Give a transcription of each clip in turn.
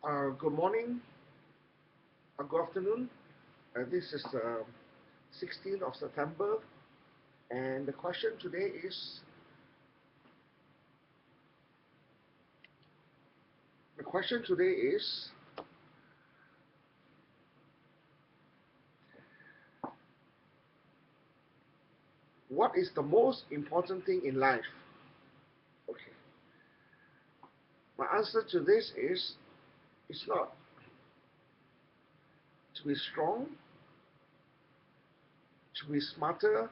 Good morning, good afternoon. This is 16th of September, and the question today is what is the most important thing in life? Okay, my answer to this is it's not to be strong, to be smarter,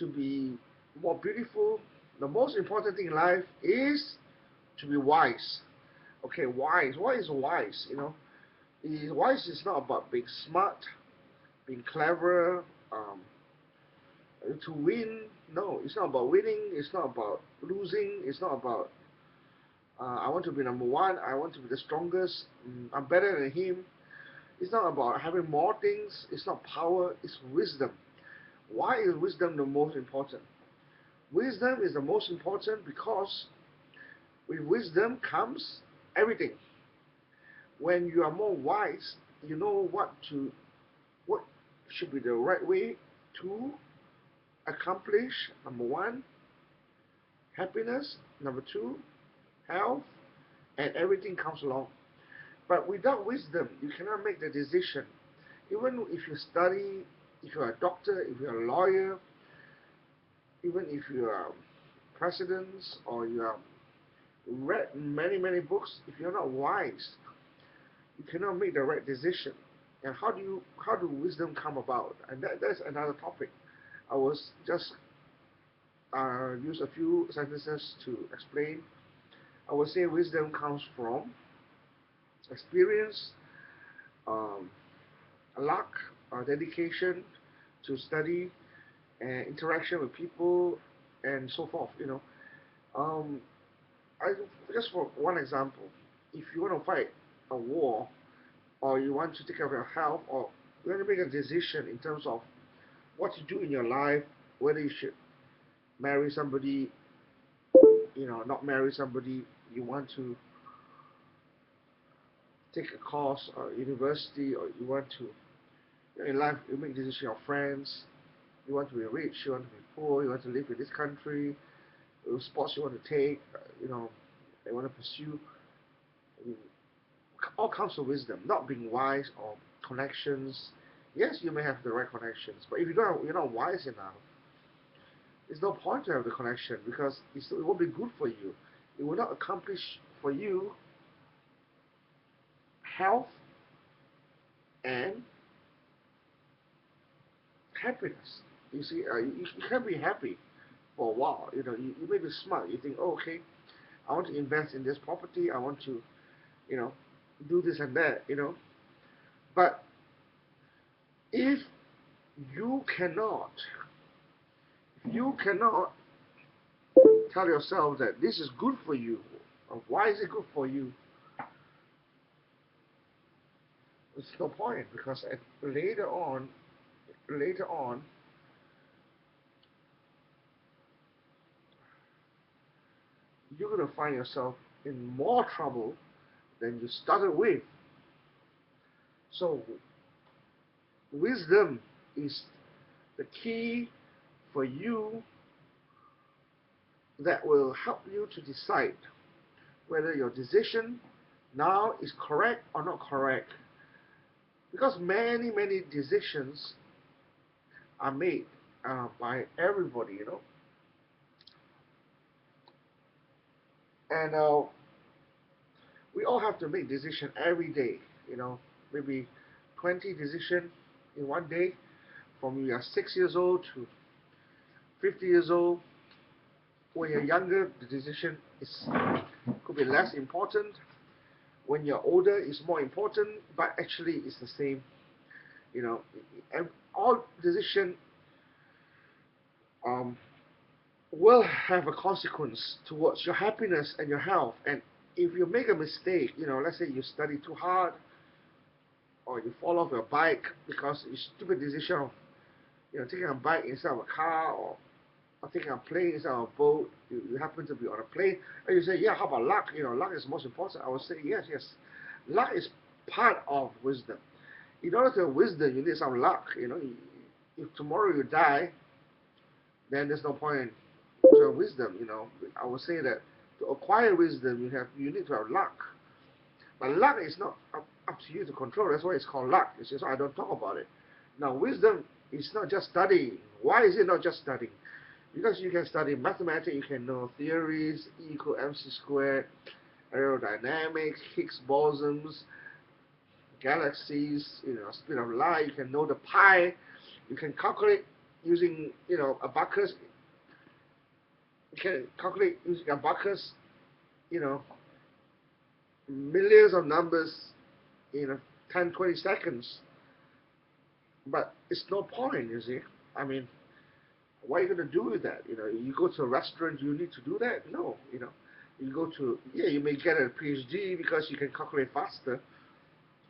to be more beautiful. The most important thing in life is to be wise. Okay, wise. What is wise? Wise is not about being smart, being clever, to win. No, it's not about winning. It's not about losing. It's not about I want to be number one. I want to be the strongest. I'm better than him. It's not about having more things. It's not power. It's wisdom. Why is wisdom the most important? Wisdom is the most important because with wisdom comes everything. When you are more wise, you know what should be the right way to accomplish number one, happiness, number two, health, and everything comes along. But without wisdom, you cannot make the decision. Even if you study, if you're a doctor, if you're a lawyer, even if you are president or you have read many books, if you're not wise, you cannot make the right decision. And how do wisdom come about? And that's another topic. I was just use a few sentences to explain. I would say wisdom comes from experience, um, luck, dedication to study, and interaction with people, and so forth. Um, I just for one example, if you want to fight a war, or you want to take care of your health, or you want to make a decision in terms of what to do in your life, whether you should marry somebody, not marry somebody, you want to take a course or university, or you want to, in life, you make decisions with your friends, you want to be rich, you want to be poor, you want to live in this country, sports you want to take, you want to pursue, all comes from wisdom, not being wise or connections. Yes, you may have the right connections, but if you're not wise enough, there's no point to have the connection because it won't be good for you. It will not accomplish for you health and happiness. You see, you can't be happy for a while. You may be smart. You think, oh, okay, I want to invest in this property. I want to, you know, do this and that. But if you cannot, you cannot tell yourself that this is good for you, or why is it good for you? There's no point because later on, you're going to find yourself in more trouble than you started with. So, wisdom is the key for you that will help you to decide whether your decision now is correct or not correct. Because many decisions are made by everybody, and we all have to make decision every day, maybe 20 decision in one day from you are 6 years old to 50 years old. When you're younger, the decision could be less important. When you're older, it's more important, but actually it's the same. And all decision um, will have a consequence towards your happiness and your health. And if you make a mistake, let's say you study too hard, or you fall off your bike because it's a stupid decision of, taking a bike instead of a car, or taking a plane instead of a boat. You happen to be on a plane, and you say, yeah, how about luck? Luck is most important. I would say, yes. Luck is part of wisdom. In order to have wisdom, you need some luck. If tomorrow you die, then there's no point to have wisdom. I would say that to acquire wisdom, you need to have luck. But luck is not up to you to control. That's why it's called luck. It's just I don't talk about it. Now, wisdom is not just studying. Why is it not just studying? Because you can study mathematics, you can know theories, E equal mc squared, aerodynamics, Higgs bosons, galaxies, speed of light. You can know the pi. You can calculate using, abacus. You can calculate using abacus, you know, millions of numbers in 10, 20 seconds. But it's no point, you see. I mean, what are you going to do with that? You go to a restaurant, you need to do that? No, You go to, you may get a PhD because you can calculate faster,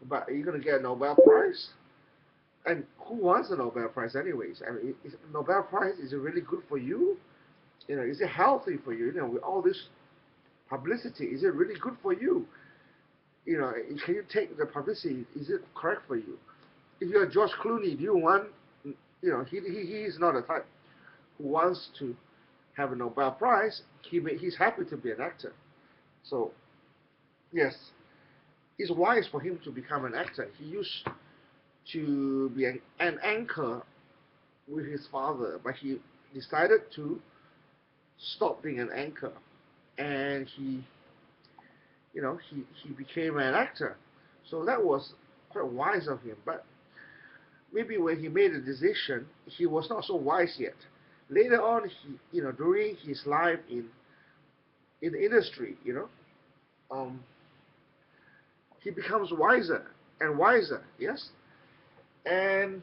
but are you going to get a Nobel Prize? And who wants a Nobel Prize anyways? I mean, is a Nobel Prize, is it really good for you? Is it healthy for you? With all this publicity, is it really good for you? Can you take the publicity? Is it correct for you? If you're George Clooney, do you want, he's not a type who wants to have a Nobel Prize. He's happy to be an actor. So, yes, it's wise for him to become an actor. He used to be an anchor with his father, but he decided to stop being an anchor, and he became an actor. So that was quite wise of him. But maybe when he made a decision, he was not so wise yet. Later on, during his life in the industry, he becomes wiser and wiser. Yes, and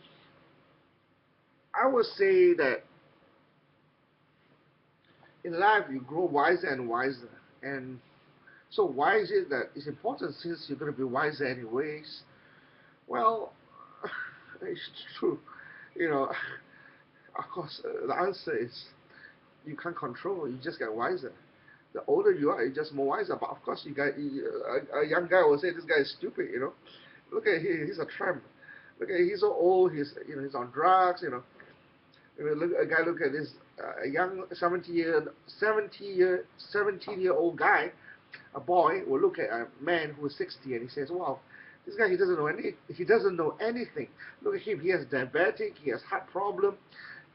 I would say that in life you grow wiser and wiser. And so why is it that it's important since you're going to be wiser anyways? Well, it's true. Of course, the answer is you can't control. You just get wiser. The older you are, you're just more wiser. But of course, a young guy will say this guy is stupid. Look at him. He's a tramp. Look at he's so old. He's on drugs. A guy look at this a young 17-year-old guy, a boy will look at a man who is 60 and he says, "Wow, this guy he doesn't know anything. Look at him. He has diabetic. He has heart problem.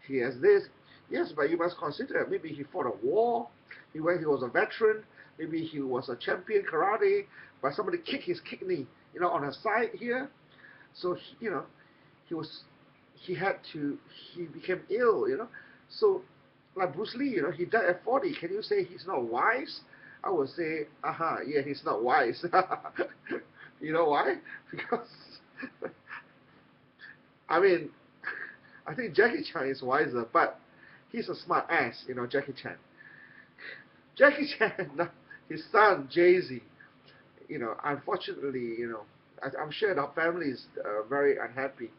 He has this." Yes, but you must consider maybe he fought a war. He was a veteran. Maybe he was a champion karate, but somebody kicked his kidney, on his side here. So he became ill. So like Bruce Lee, he died at 40. Can you say he's not wise? I would say, yeah, he's not wise. You know why? Because I mean, I think Jackie Chan is wiser, but he's a smart ass, Jackie Chan. Jackie Chan, his son Jay-Z, unfortunately, I'm sure the family is very unhappy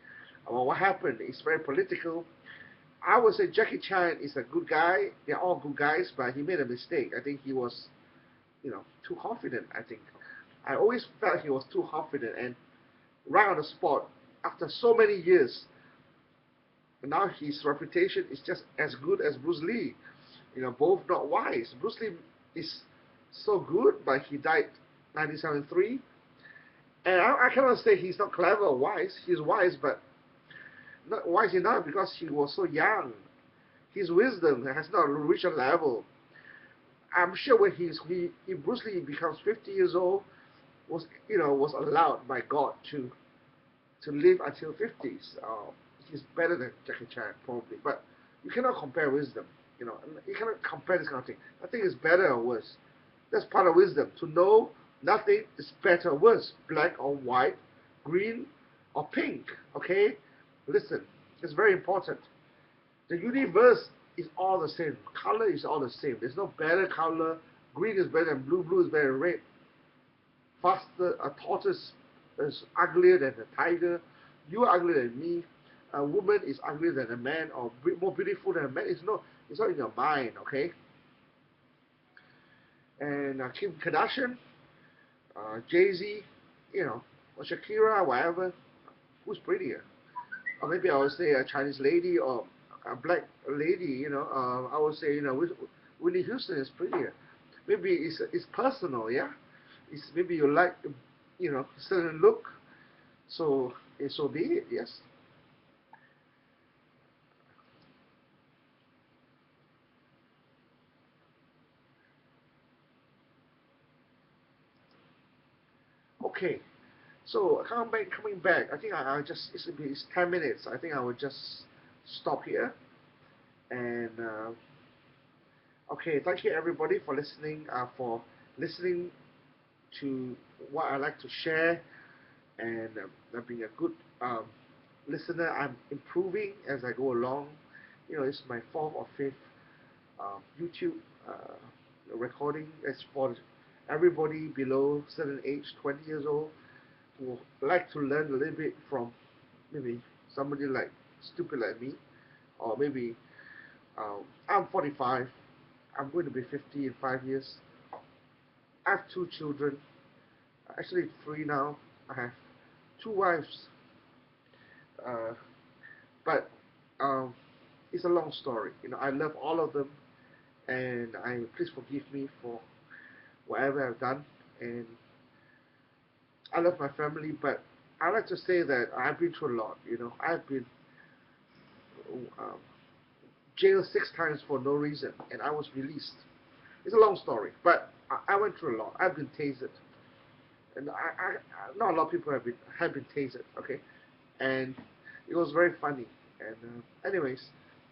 about what happened. It's very political. I would say Jackie Chan is a good guy. They're all good guys, but he made a mistake. I think he was, too confident, I think. I always felt he was too confident, and right on the spot, after so many years, now his reputation is just as good as Bruce Lee. Both not wise. Bruce Lee is so good, but he died 1973. And I cannot say he's not clever or wise. He's wise, but not wise enough because he was so young. His wisdom has not reached a level. I'm sure when if Bruce Lee becomes 50 years old, was allowed by God to live until 50s. He's better than Jackie Chan probably, but you cannot compare wisdom. You cannot compare this kind of thing. I think it's better or worse. That's part of wisdom. To know nothing is better or worse. Black or white, green or pink. Okay? Listen, it's very important. The universe is all the same. Color is all the same. There's no better color. Green is better than blue. Blue is better than red. Faster, a tortoise is uglier than a tiger. You are uglier than me. A woman is uglier than a man, or more beautiful than a man. It's not in your mind, okay? And Kim Kardashian, Jay-Z, you know, or Shakira, whatever. Who's prettier? Or maybe I would say a Chinese lady or a black lady. I would say Whitney Houston is prettier. Maybe it's personal, yeah. It's maybe you like certain look, so so be it. Yes. Okay. So coming back. I think I just it's 10 minutes. I think I will just stop here and. Okay, thank you everybody for listening to what I like to share, and being a good listener. I'm improving as I go along. It's my fourth or fifth YouTube recording. It's for everybody below certain age, 20 years old, who like to learn a little bit from maybe somebody like stupid like me, or maybe I'm 45. I'm going to be 50 in 5 years. I have two children, actually three now. I have two wives, uh, but um, it's a long story. I love all of them, and please forgive me for whatever I've done. And I love my family, but I like to say that I've been through a lot. I've been um, jailed 6 times for no reason, and I was released. It's a long story, but I went through a lot. I've been tasered, and not a lot of people have been tasered. Okay, and it was very funny. And anyways,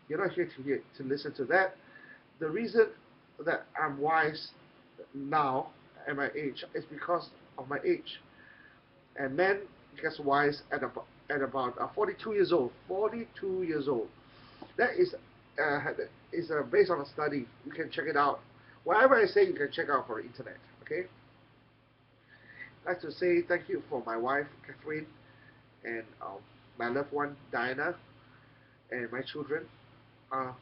you're not here to listen to that. The reason that I'm wise now at my age is because of my age. And men gets wise at about 42 years old. 42 years old. That uh, is based on a study. You can check it out. Whatever I say, you can check out for the internet. Okay. I'd like to say thank you for my wife Catherine and my loved one Diana and my children. Uh,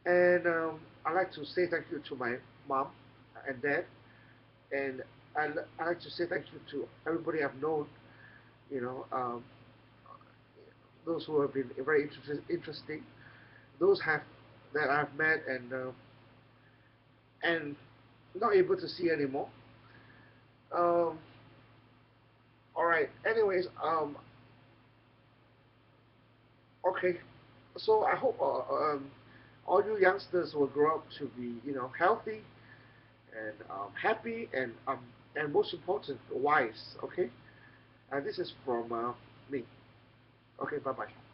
and I'd like to say thank you to my mom and dad. And I'd like to say thank you to everybody I've known. You know, those who have been very interesting. Those have that I've met and not able to see anymore. Um, all right. Anyways, okay. So I hope all you youngsters will grow up to be healthy and happy and most important wise. Okay. And this is from me. Okay. Bye bye.